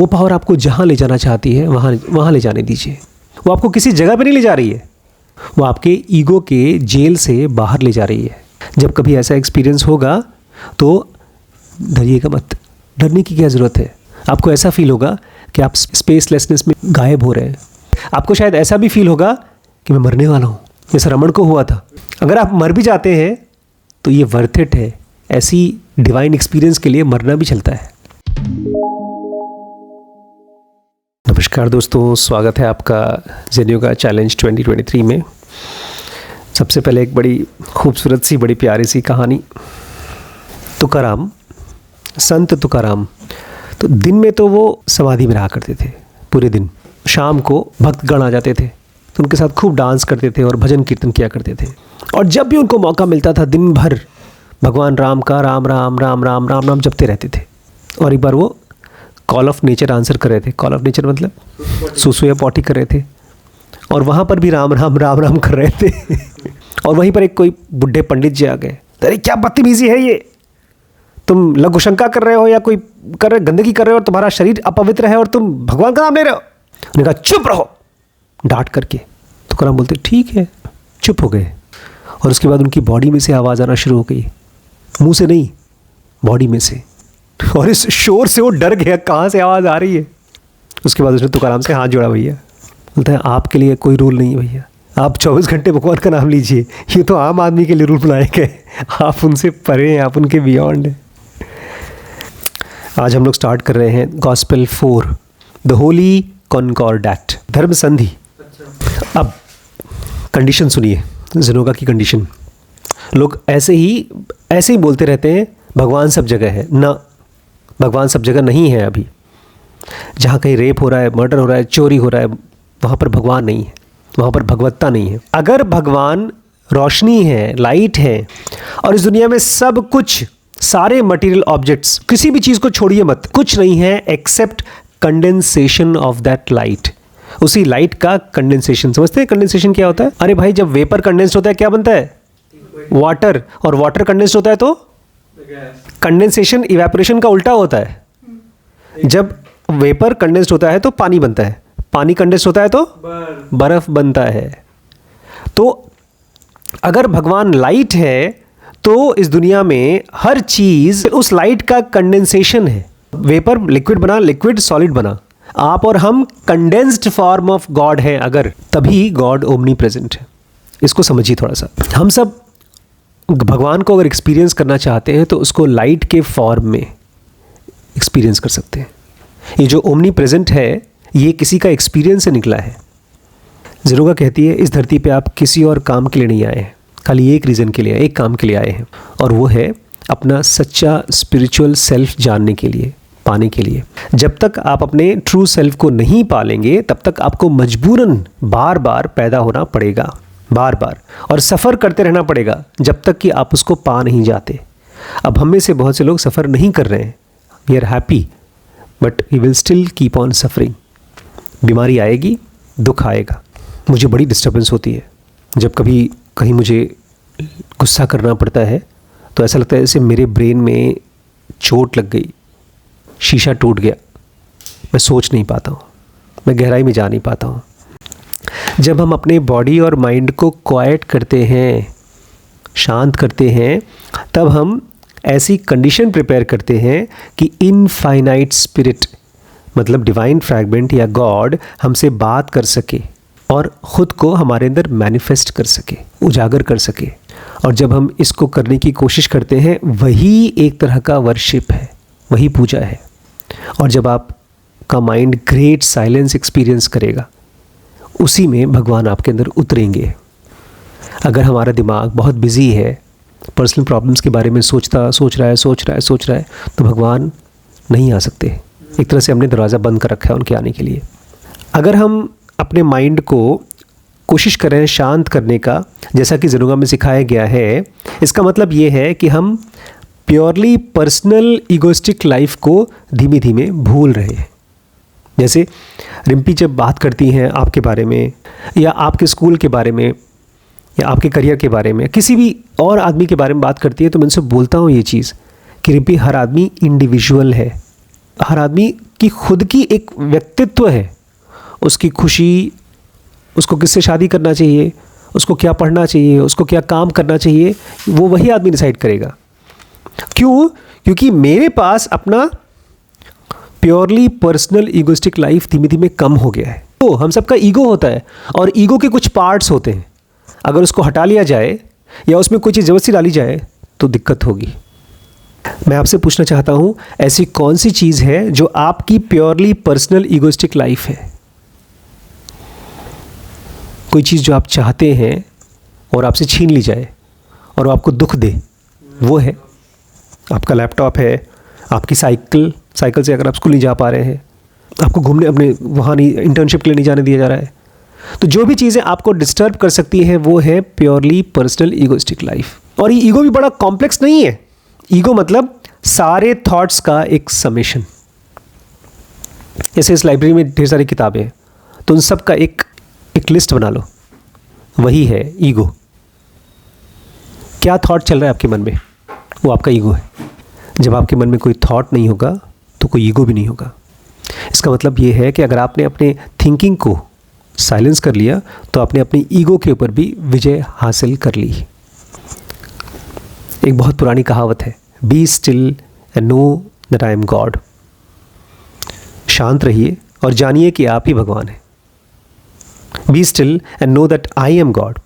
वो पावर आपको जहाँ ले जाना चाहती है वहाँ ले जाने दीजिए। वो आपको किसी जगह पे नहीं ले जा रही है, वो आपके ईगो के जेल से बाहर ले जा रही है। जब कभी ऐसा एक्सपीरियंस होगा तो डरिएगा मत। डरने की क्या ज़रूरत है? आपको ऐसा फील होगा कि आप स्पेसलेसनेस में गायब हो रहे हैं। आपको शायद ऐसा भी फील होगा कि मैं मरने वाला हूँ, जैसा रमन को हुआ था। अगर आप मर भी जाते हैं तो ये वर्थ इट है। ऐसी डिवाइन एक्सपीरियंस के लिए मरना भी चलता है। नमस्कार दोस्तों, स्वागत है आपका जेन योगा चैलेंज 2023 में। सबसे पहले एक बड़ी खूबसूरत सी बड़ी प्यारी सी कहानी। तुकाराम, संत तुकाराम, तो दिन में तो वो समाधि में रहा करते थे पूरे दिन। शाम को भक्तगण आ जाते थे तो उनके साथ खूब डांस करते थे और भजन कीर्तन किया करते थे। और जब भी उनको मौका मिलता था दिन भर भगवान राम का राम राम राम राम राम राम जपते रहते थे। और एक बार वो कॉल ऑफ नेचर आंसर कर रहे थे। कॉल ऑफ नेचर मतलब सुसु या पॉटी कर रहे थे और वहाँ पर भी राम राम राम राम कर रहे थे। और वहीं पर एक कोई बुढ़े पंडित जी आ गए। अरे क्या बदतमीजी है ये, तुम लघु शंका कर रहे हो या कोई कर रहे गंदगी कर रहे हो और तुम्हारा शरीर अपवित्र है और तुम भगवान का नाम ले रहे हो। उन्होंने कहा चुप रहो, डांट करके। तो तुकाराम बोलते ठीक है, चुप हो गए। और उसके बाद उनकी बॉडी में से आवाज़ आना शुरू हो गई, मुंह से नहीं, बॉडी में से। और इस शोर से वो डर गया, कहाँ से आवाज़ आ रही है। उसके बाद उसने तुकाराम से हाथ जोड़ा। भैया बोलता है आपके लिए कोई रूल नहीं है भैया, आप 24 घंटे भगवान का नाम लीजिए। ये तो आम आदमी के लिए रूल बनाए गए, आप उनसे परे हैं, आप उनके बियॉन्ड हैं। आज हम लोग स्टार्ट कर रहे हैं गॉस्पेल 4, द होली कॉनकॉर्डेट, धर्म संधि। अब कंडीशन सुनिए, ज़ेनोगा की कंडीशन। लोग ऐसे ही बोलते रहते हैं भगवान सब जगह है। ना, भगवान सब जगह नहीं है। अभी जहाँ कहीं रेप हो रहा है, मर्डर हो रहा है, चोरी हो रहा है, वहाँ पर भगवान नहीं है, वहाँ पर भगवत्ता नहीं है। अगर भगवान रोशनी है, लाइट है, और इस दुनिया में सब कुछ, सारे मटेरियल ऑब्जेक्ट्स, किसी भी चीज़ को छोड़िए मत, कुछ नहीं है except condensation of that light. उसी लाइट का कंडेंसेशन। समझते हैं कंडेंसेशन क्या होता है? अरे भाई, जब वेपर कंडेंस्ड होता है क्या बनता है? वाटर। और वाटर कंडेंस्ड होता है तो कंडेंसेशन इवेपोरेशन का उल्टा होता है। जब वेपर कंडेंस्ड होता है तो पानी बनता है, पानी कंडेंस्ड होता है तो बर्फ बनता है। तो अगर भगवान लाइट है तो इस दुनिया में हर चीज उस लाइट का कंडेंसेशन है। वेपर लिक्विड बना, लिक्विड सॉलिड बना। आप और हम कंडेंस्ड फॉर्म ऑफ गॉड हैं अगर, तभी गॉड ओमनी प्रेजेंट है। इसको समझिए थोड़ा सा। हम सब भगवान को अगर एक्सपीरियंस करना चाहते हैं तो उसको लाइट के फॉर्म में एक्सपीरियंस कर सकते हैं। ये जो ओमनी प्रेजेंट है ये किसी का एक्सपीरियंस से निकला है। ज़ेनोगा कहती है इस धरती पे आप किसी और काम के लिए नहीं आए हैं, खाली एक रीज़न के लिए, एक काम के लिए आए हैं, और वो है अपना सच्चा स्पिरिचुअल सेल्फ जानने के लिए, पाने के लिए। जब तक आप अपने ट्रू सेल्फ को नहीं पालेंगे तब तक आपको मजबूरन बार बार पैदा होना पड़ेगा, बार बार, और सफ़र करते रहना पड़ेगा जब तक कि आप उसको पा नहीं जाते। अब हम में से बहुत से लोग सफ़र नहीं कर रहे हैं। We are happy but we will still keep on suffering. बीमारी आएगी, दुख आएगा। मुझे बड़ी डिस्टर्बेंस होती है जब कभी कहीं मुझे गुस्सा करना पड़ता है तो ऐसा लगता है जैसे मेरे ब्रेन में चोट लग गई, शीशा टूट गया। मैं सोच नहीं पाता हूँ, मैं गहराई में जा नहीं पाता हूँ। जब हम अपने बॉडी और माइंड को क्वाइट करते हैं, शांत करते हैं, तब हम ऐसी कंडीशन प्रिपेयर करते हैं कि इनफाइनाइट स्पिरिट मतलब डिवाइन फ्रैगमेंट या गॉड हमसे बात कर सके और ख़ुद को हमारे अंदर मैनिफेस्ट कर सके, उजागर कर सके। और जब हम इसको करने की कोशिश करते हैं वही एक तरह का वर्शिप है, वही पूजा है। और जब आपका माइंड ग्रेट साइलेंस एक्सपीरियंस करेगा उसी में भगवान आपके अंदर उतरेंगे। अगर हमारा दिमाग बहुत बिजी है, पर्सनल प्रॉब्लम्स के बारे में सोच रहा है तो भगवान नहीं आ सकते। एक तरह से हमने दरवाज़ा बंद कर रखा है उनके आने के लिए। अगर हम अपने माइंड को कोशिश करें शांत करने का, जैसा कि ज़ेनोगा में सिखाया गया है, इसका मतलब ये है कि हम प्योरली पर्सनल ईगोइस्टिक लाइफ को धीमे धीमे भूल रहे हैं। जैसे रिम्पी जब बात करती हैं आपके बारे में या आपके स्कूल के बारे में या आपके करियर के बारे में, किसी भी और आदमी के बारे में बात करती है, तो मैं उनसे बोलता हूँ ये चीज़ कि रिम्पी, हर आदमी इंडिविजुअल है, हर आदमी आपकी खुद की एक व्यक्तित्व है, उसकी खुशी, उसको किससे शादी करना चाहिए, उसको क्या पढ़ना चाहिए, उसको क्या काम करना चाहिए, वो वही आदमी डिसाइड करेगा। क्यों? क्योंकि मेरे पास अपना प्योरली पर्सनल ईगोइस्टिक लाइफ धीमे धीमे कम हो गया है। तो हम सबका ईगो होता है और ईगो के कुछ पार्ट्स होते हैं, अगर उसको हटा लिया जाए या उसमें कोई चीज़ ज़बरदस्ती डाली जाए तो दिक्कत होगी। मैं आपसे पूछना चाहता हूँ, ऐसी कौन सी चीज़ है जो आपकी प्योरली पर्सनल ईगोइस्टिक लाइफ है? कोई चीज़ जो आप चाहते हैं और आपसे छीन ली जाए और वो आपको दुख दे, वो है आपका लैपटॉप है, आपकी साइकिल से अगर आप स्कूल नहीं जा पा रहे हैं, आपको घूमने अपने वहाँ नहीं, इंटर्नशिप के लिए नहीं जाने दिया जा रहा है, तो जो भी चीज़ें आपको डिस्टर्ब कर सकती है वो है प्योरली पर्सनल ईगोइस्टिक लाइफ। और ये ईगो भी बड़ा कॉम्प्लेक्स नहीं है। ईगो मतलब सारे थॉट्स का एक समेशन। जैसे इस लाइब्रेरी में ढेर सारी किताबें हैं, तो उन सब का एक लिस्ट बना लो, वही है ईगो। क्या थॉट चल रहा है आपके मन में, वो आपका ईगो है। जब आपके मन में कोई थॉट नहीं होगा तो कोई ईगो भी नहीं होगा। इसका मतलब ये है कि अगर आपने अपने थिंकिंग को साइलेंस कर लिया तो आपने अपनी ईगो के ऊपर भी विजय हासिल कर ली। एक बहुत पुरानी कहावत है, be still and know that I am God. शांत रहिए और जानिए कि आप ही भगवान हैं। Be still and know that I am God.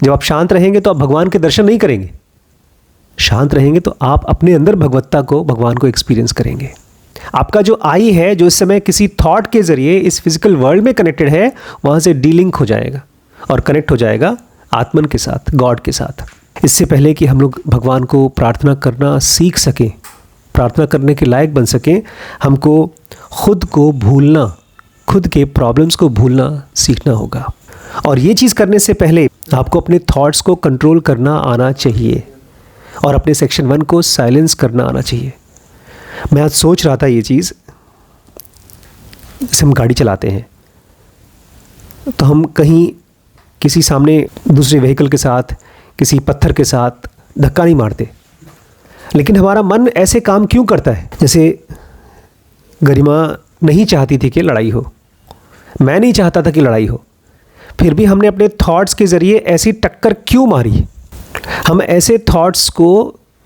जब आप शांत रहेंगे तो आप भगवान के दर्शन नहीं करेंगे, शांत रहेंगे तो आप अपने अंदर भगवत्ता को, भगवान को एक्सपीरियंस करेंगे। आपका जो आई है, जो इस समय किसी थॉट के ज़रिए इस फिजिकल वर्ल्ड में कनेक्टेड है, वहाँ से डीलिंक हो जाएगा और कनेक्ट हो जाएगा आत्मन के साथ, गॉड के साथ। इससे पहले कि हम लोग भगवान को प्रार्थना करना सीख सकें, प्रार्थना करने के लायक बन सकें, हमको खुद को भूलना, खुद के प्रॉब्लम्स को भूलना सीखना होगा। और ये चीज़ करने से पहले आपको अपने थॉट्स को कंट्रोल करना आना चाहिए और अपने सेक्शन 1 को साइलेंस करना आना चाहिए। मैं आज सोच रहा था ये चीज़, जैसे हम गाड़ी चलाते हैं तो हम कहीं किसी सामने दूसरे व्हीकल के साथ, किसी पत्थर के साथ धक्का नहीं मारते, लेकिन हमारा मन ऐसे काम क्यों करता है? जैसे गरिमा नहीं चाहती थी कि लड़ाई हो, मैं नहीं चाहता था कि लड़ाई हो, फिर भी हमने अपने थॉट्स के ज़रिए ऐसी टक्कर क्यों मारी? हम ऐसे थॉट्स को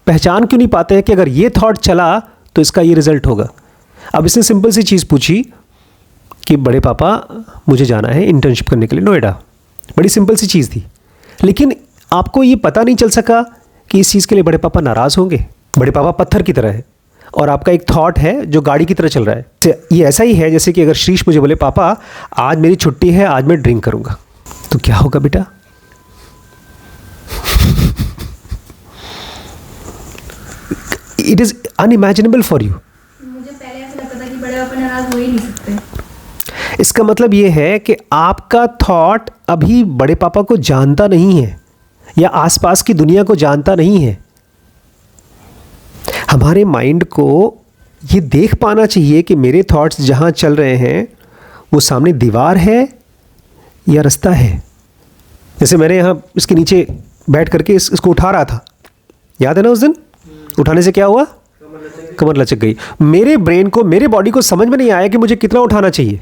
पहचान क्यों नहीं पाते हैं कि अगर ये थॉट चला तो इसका ये रिज़ल्ट होगा। अब इसने सिंपल सी चीज़ पूछी कि बड़े पापा मुझे जाना है इंटर्नशिप करने के लिए नोएडा। बड़ी सिंपल सी चीज़ थी, लेकिन आपको ये पता नहीं चल सका कि इस चीज़ के लिए बड़े पापा नाराज़ होंगे। बड़े पापा पत्थर की तरह है और आपका एक थॉट है जो गाड़ी की तरह चल रहा है। ये ऐसा ही है जैसे कि अगर शीश मुझे बोले पापा आज मेरी छुट्टी है, आज मैं ड्रिंक करूँगा, तो क्या होगा बेटा? It is unimaginable for you. मुझे पहले ऐसा लगता था कि बड़े पापा नाराज हो ही नहीं सकते। इसका मतलब ये है कि आपका थॉट अभी बड़े पापा को जानता नहीं है या आसपास की दुनिया को जानता नहीं है। हमारे माइंड को ये देख पाना चाहिए कि मेरे थॉट्स जहाँ चल रहे हैं वो सामने दीवार है या रास्ता है। जैसे मैंने यहाँ इसके नीचे बैठ करके इसको उठा रहा था, याद है ना? उस दिन उठाने से क्या हुआ? कमर लचक गई। मेरे ब्रेन को, मेरे बॉडी को समझ में नहीं आया कि मुझे कितना उठाना चाहिए।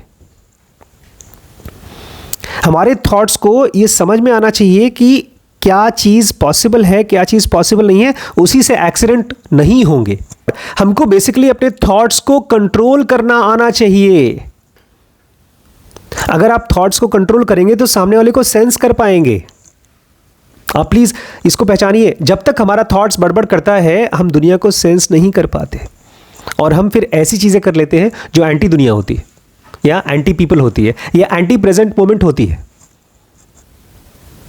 हमारे थॉट्स को ये समझ में आना चाहिए कि क्या चीज़ पॉसिबल है, क्या चीज़ पॉसिबल नहीं है, उसी से एक्सीडेंट नहीं होंगे। हमको बेसिकली अपने थॉट्स को कंट्रोल करना आना चाहिए। अगर आप थॉट्स को कंट्रोल करेंगे तो सामने वाले को सेंस कर पाएंगे। आप प्लीज़ इसको पहचानिए, जब तक हमारा थॉट्स बड़बड़ करता है हम दुनिया को सेंस नहीं कर पाते और हम फिर ऐसी चीज़ें कर लेते हैं जो एंटी दुनिया होती है या एंटी पीपल होती है या एंटी प्रेजेंट मोमेंट होती है।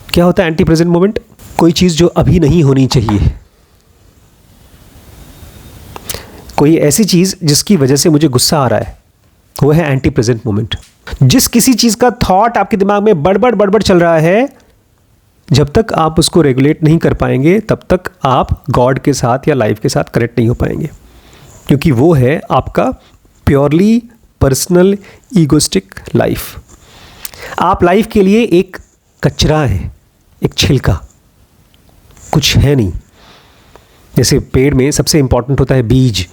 क्या होता है एंटी प्रेजेंट मोमेंट? कोई चीज़ जो अभी नहीं होनी चाहिए, कोई ऐसी चीज़ जिसकी वजह से मुझे गुस्सा आ रहा है, वो है एंटी प्रेजेंट मोमेंट। जिस किसी चीज़ का थॉट आपके दिमाग में बड़बड़ चल रहा है, जब तक आप उसको रेगुलेट नहीं कर पाएंगे तब तक आप गॉड के साथ या लाइफ के साथ कनेक्ट नहीं हो पाएंगे, क्योंकि वो है आपका प्योरली पर्सनल ईगोइस्टिक लाइफ। आप लाइफ के लिए एक कचरा है, एक छिलका, कुछ है नहीं। जैसे पेड़ में सबसे इंपॉर्टेंट होता है बीज,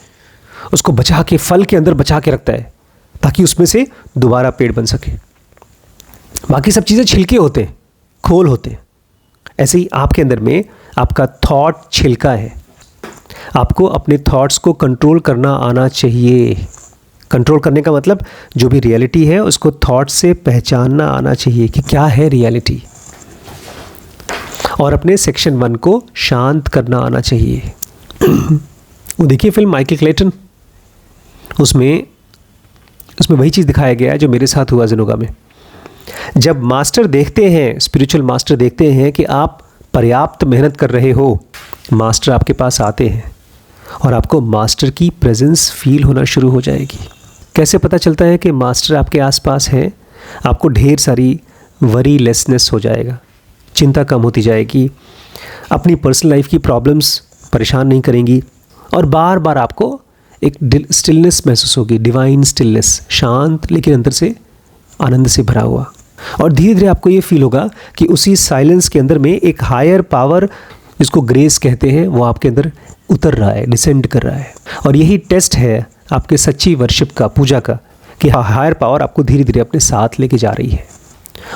उसको बचा के, फल के अंदर बचा के रखता है ताकि उसमें से दोबारा पेड़ बन सके। बाकी सब चीज़ें छिलके होते हैं, खोल होते हैं। ऐसे ही आपके अंदर में आपका थॉट छिलका है। आपको अपने थॉट्स को कंट्रोल करना आना चाहिए। कंट्रोल करने का मतलब जो भी रियलिटी है उसको थॉट से पहचानना आना चाहिए कि क्या है रियलिटी, और अपने सेक्शन 1 को शांत करना आना चाहिए। वो देखिए फिल्म माइकल क्लेटन, उसमें वही चीज़ दिखाया गया है जो मेरे साथ हुआ ज़ेनोगा में। जब मास्टर देखते हैं, स्पिरिचुअल मास्टर देखते हैं कि आप पर्याप्त मेहनत कर रहे हो, मास्टर आपके पास आते हैं और आपको मास्टर की प्रेजेंस फील होना शुरू हो जाएगी। कैसे पता चलता है कि मास्टर आपके आसपास हैं? आपको ढेर सारी वरीलेसनेस हो जाएगा, चिंता कम होती जाएगी, अपनी पर्सनल लाइफ की प्रॉब्लम्स परेशान नहीं करेंगी, और बार बार आपको एक स्टिलनेस महसूस होगी, डिवाइन स्टिलनेस, शांत लेकिन अंदर से आनंद से भरा हुआ। और धीरे धीरे आपको ये फील होगा कि उसी साइलेंस के अंदर में एक हायर पावर, जिसको ग्रेस कहते हैं, वो आपके अंदर उतर रहा है, डिसेंड कर रहा है। और यही टेस्ट है आपके सच्ची वर्शिप का, पूजा का, कि हायर पावर आपको धीरे धीरे अपने साथ लेके जा रही है।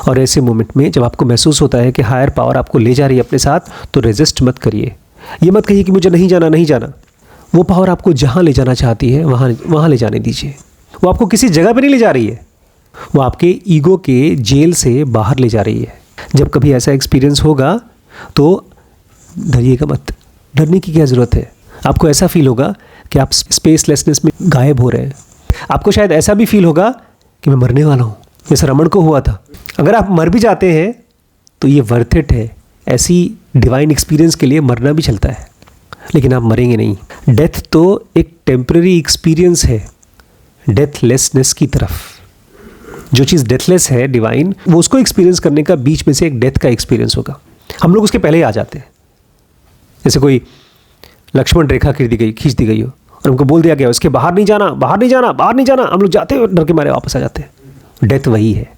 और ऐसे मोमेंट में जब आपको महसूस होता है कि हायर पावर आपको ले जा रही है अपने साथ, तो रेजिस्ट मत करिए। ये मत कहिए कि मुझे नहीं जाना, नहीं जाना। वो पावर आपको जहाँ ले जाना चाहती है वहाँ ले जाने दीजिए। वो आपको किसी जगह पे नहीं ले जा रही है, वो आपके ईगो के जेल से बाहर ले जा रही है। जब कभी ऐसा एक्सपीरियंस होगा तो डरिएगा मत। डरने की क्या ज़रूरत है? आपको ऐसा फील होगा कि आप स्पेसलेसनेस में गायब हो रहे हैं। आपको शायद ऐसा भी फील होगा कि मैं मरने वाला हूँ, जैसे रमन को हुआ था। अगर आप मर भी जाते हैं तो ये वर्थ इट है। ऐसी डिवाइन एक्सपीरियंस के लिए मरना भी चलता है, लेकिन आप मरेंगे नहीं। डेथ तो एक टेम्पररी एक्सपीरियंस है डेथलेसनेस की तरफ। जो चीज़ डेथलेस है डिवाइन, वो उसको एक्सपीरियंस करने का बीच में से एक डेथ का एक्सपीरियंस होगा। हम लोग उसके पहले ही आ जाते हैं। जैसे कोई लक्ष्मण रेखा खींच दी गई हो और हमको बोल दिया गया उसके बाहर नहीं जाना, बाहर नहीं जाना, बाहर नहीं जाना। हम लोग जाते हैं, डर के मारे वापस आ जाते हैं। डेथ वही है।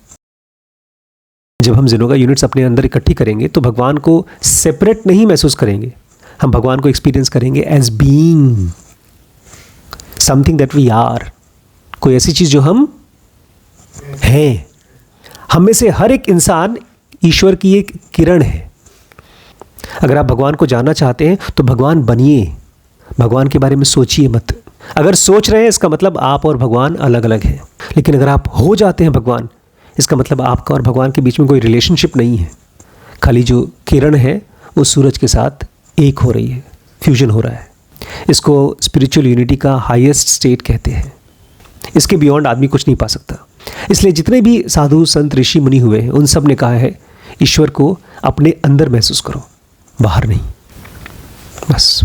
जब हम ज़ेनोगा यूनिट्स अपने अंदर इकट्ठी करेंगे तो भगवान को सेपरेट नहीं महसूस करेंगे। हम भगवान को एक्सपीरियंस करेंगे as being something that we are, कोई ऐसी चीज़ जो हम हैं। हम में से हर एक इंसान ईश्वर की एक किरण है। अगर आप भगवान को जानना चाहते हैं तो भगवान बनिए, भगवान के बारे में सोचिए मत। अगर सोच रहे हैं इसका मतलब आप और भगवान अलग अलग हैं। लेकिन अगर आप हो जाते हैं भगवान, इसका मतलब आपका और भगवान के बीच में कोई रिलेशनशिप नहीं है। खाली जो किरण है वो सूरज के साथ एक हो रही है, फ्यूजन हो रहा है। इसको स्पिरिचुअल यूनिटी का हाईएस्ट स्टेट कहते हैं। इसके बियॉन्ड आदमी कुछ नहीं पा सकता। इसलिए जितने भी साधु संत ऋषि मुनि हुए हैं, उन सब ने कहा है ईश्वर को अपने अंदर महसूस करो, बाहर नहीं। बस।